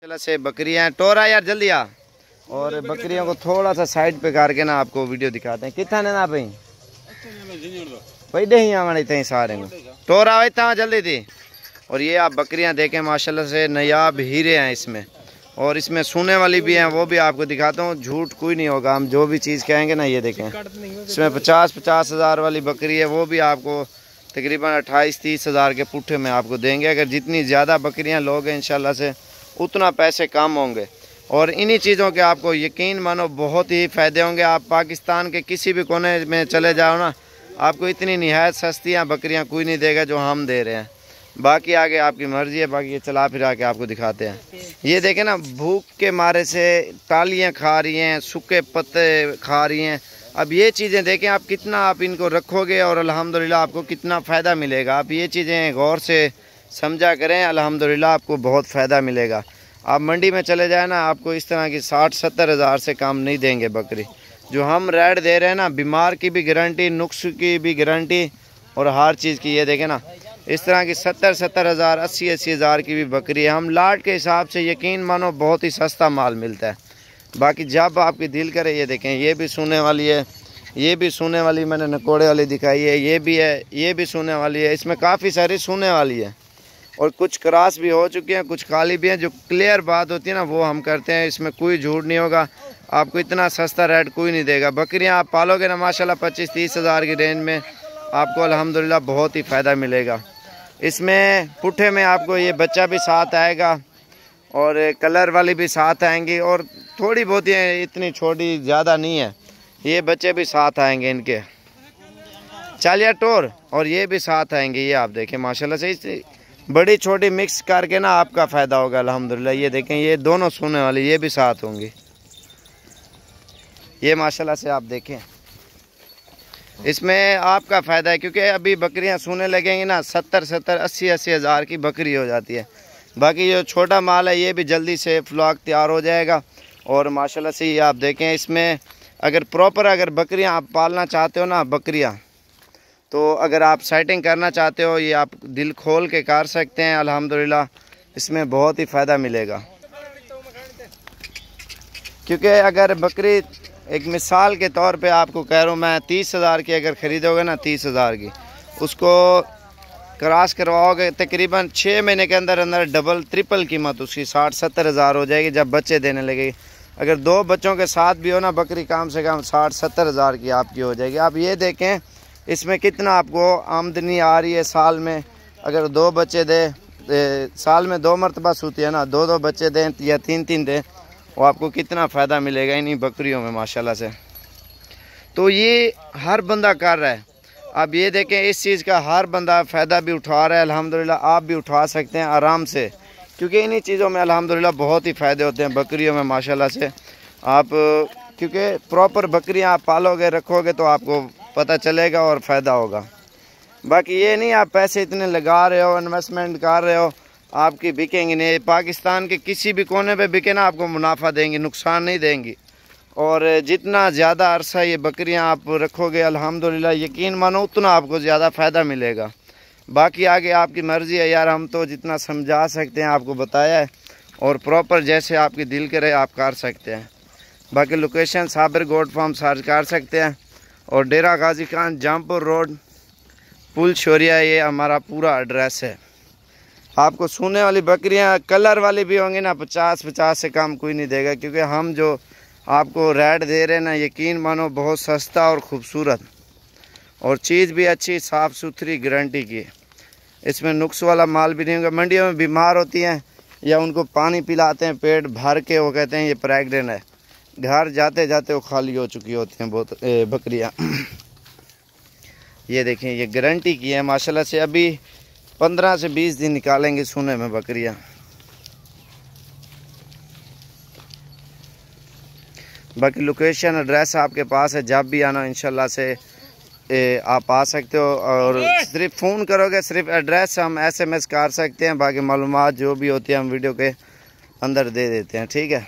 चला से बकरियां टोरा यार जल्दी आ। और बकरियों को थोड़ा सा साइड पे करके ना आपको वीडियो दिखाते हैं। कितना ने ना भाई ही हमारे इतने सारे में टोरा इतना जल्दी थी। और ये आप बकरियां देखें माशाल्लाह से नायाब हीरे हैं इसमें। और इसमें सोने वाली भी हैं, वो भी आपको दिखाता हूँ। झूठ कोई नहीं होगा, हम जो भी चीज़ कहेंगे ना। ये देखें इसमें 50-50 हज़ार वाली बकरी है, वो भी आपको तकरीबन 28-30 हज़ार के पुट्ठे में आपको देंगे। अगर जितनी ज़्यादा बकरियां लोगे इंशाल्लाह से उतना पैसे कम होंगे। और इन्हीं चीज़ों के आपको यकीन मानो बहुत ही फ़ायदे होंगे। आप पाकिस्तान के किसी भी कोने में चले जाओ ना, आपको इतनी निहायत सस्तियाँ बकरियाँ कोई नहीं देगा जो हम दे रहे हैं। बाकी आगे आपकी मर्ज़ी है, बाकी ये चला फिरा के आपको दिखाते हैं। ये देखें ना, भूख के मारे से टालियाँ खा रही हैं, सूखे पत्ते खा रही हैं। अब ये चीज़ें देखें आप कितना आप इनको रखोगे और अल्हम्दुलिल्लाह आपको कितना फ़ायदा मिलेगा। आप ये चीज़ें गौर से समझा करें, अल्हम्दुलिल्लाह आपको बहुत फ़ायदा मिलेगा। आप मंडी में चले जाए ना, आपको इस तरह की 60-70 हज़ार से कम नहीं देंगे बकरी। जो हम रेट दे रहे हैं ना, बीमार की भी गारंटी, नुक्स की भी गारंटी और हर चीज़ की। ये देखें ना, इस तरह की 70-70 हज़ार 80-80 हज़ार की भी बकरी है। हम लाट के हिसाब से यकीन मानो बहुत ही सस्ता माल मिलता है। बाकी जब आपकी दिल करे, ये देखें ये भी सोने वाली है, ये भी सोने वाली मैंने नकोड़े वाली दिखाई है, ये भी है, ये भी सोने वाली है। इसमें काफ़ी सारी सोने वाली है और कुछ क्रॉस भी हो चुकी हैं, कुछ काली भी हैं। जो क्लियर बात होती है ना वो हम करते हैं, इसमें कोई झूठ नहीं होगा। आपको इतना सस्ता रेट कोई नहीं देगा। बकरियां आप पालोगे ना माशाल्लाह 25-30 हज़ार की रेंज में आपको अल्हम्दुलिल्लाह बहुत ही फ़ायदा मिलेगा। इसमें पुट्ठे में आपको ये बच्चा भी साथ आएगा और कलर वाली भी साथ आएंगी और थोड़ी बहुत ही, इतनी छोटी ज़्यादा नहीं है, ये बच्चे भी साथ आएंगे इनके चालिया टोर, और ये भी साथ आएंगे। ये आप देखें माशाल्लाह से बड़ी छोटी मिक्स करके ना आपका फ़ायदा होगा अल्हम्दुलिल्लाह। ये देखें ये दोनों सोने वाली, ये भी साथ होंगी। ये माशाल्लाह से आप देखें, इसमें आपका फ़ायदा है क्योंकि अभी बकरियां सोने लगेंगी ना 70-70 80-80 हज़ार की बकरी हो जाती है। बाकी जो छोटा माल है ये भी जल्दी से फ्लॉक तैयार हो जाएगा। और माशाल्लाह से ये आप देखें, इसमें अगर प्रॉपर अगर बकरियां आप पालना चाहते हो ना बकरियां, तो अगर आप सेटिंग करना चाहते हो ये आप दिल खोल के कर सकते हैं। अल्हम्दुलिल्लाह इसमें बहुत ही फ़ायदा मिलेगा। क्योंकि अगर बकरी एक मिसाल के तौर पे आपको कह रहा हूँ मैं, 30 हज़ार की अगर ख़रीदोगे ना, 30 हज़ार की, उसको क्रॉस करवाओगे तकरीबन 6 महीने के अंदर अंदर डबल ट्रिपल कीमत उसकी 60-70 हज़ार हो जाएगी जब बच्चे देने लगेगी। अगर 2 बच्चों के साथ भी हो ना बकरी, कम से कम 60-70 हज़ार की आपकी हो जाएगी। आप ये देखें इसमें कितना आपको आमदनी आ रही है साल में। अगर 2 बच्चे दे, साल में 2 मरतबा सूती है ना, 2-2 बच्चे दें या 3-3 दें, वो आपको कितना फ़ायदा मिलेगा इन्हीं बकरियों में माशाल्लाह से। तो ये हर बंदा कर रहा है। अब ये देखें इस चीज़ का हर बंदा फ़ायदा भी उठा रहा है। अल्हम्दुलिल्लाह आप भी उठा सकते हैं आराम से, क्योंकि इन्हीं चीज़ों में अल्हम्दुलिल्लाह बहुत ही फ़ायदे होते हैं बकरियों में माशाल्लाह से। आप क्योंकि प्रॉपर बकरियां आप पालोगे रखोगे तो आपको पता चलेगा और फ़ायदा होगा। बाकी ये नहीं आप पैसे इतने लगा रहे हो, इन्वेस्टमेंट कर रहे हो, आपकी बिकेंगी नहीं। पाकिस्तान के किसी भी कोने पे बिके ना आपको मुनाफा देंगी, नुकसान नहीं देंगी। और जितना ज़्यादा अरसा ये बकरियां आप रखोगे अल्हम्दुलिल्लाह यकीन मानो उतना आपको ज़्यादा फ़ायदा मिलेगा। बाकी आगे आपकी मर्ज़ी है यार, हम तो जितना समझा सकते हैं आपको बताया है और प्रॉपर जैसे आपकी दिल करे आप कर सकते हैं। बाकी location Sabir goat farm search कर सकते हैं और डेरा गाजी खान जामपुर रोड पुल शोरिया, ये हमारा पूरा एड्रेस है। आपको सोने वाली बकरियां कलर वाली भी होंगी ना 50-50 से कम कोई नहीं देगा, क्योंकि हम जो आपको रेट दे रहे हैं ना यकीन मानो बहुत सस्ता और ख़ूबसूरत, और चीज़ भी अच्छी साफ़ सुथरी गारंटी की। इसमें नुक्स वाला माल भी नहीं होगा। मंडियों में बीमार होती हैं या उनको पानी पिलाते हैं पेट भर के, वो कहते हैं ये प्रेग्नेंट है, घर जाते जाते वो खाली हो चुकी होती हैं बहुत बकरियाँ। ये देखें ये गारंटी की है माशाल्लाह से। अभी 15 से 20 दिन निकालेंगे सोने में बकरियाँ। बाकी लोकेशन एड्रेस आपके पास है, जब भी आना इंशाल्लाह से आप आ सकते हो। और सिर्फ फ़ोन करोगे, सिर्फ एड्रेस हम SMS कर सकते हैं, बाकी मालूमात जो भी होती है हम वीडियो के अंदर दे देते हैं। ठीक है।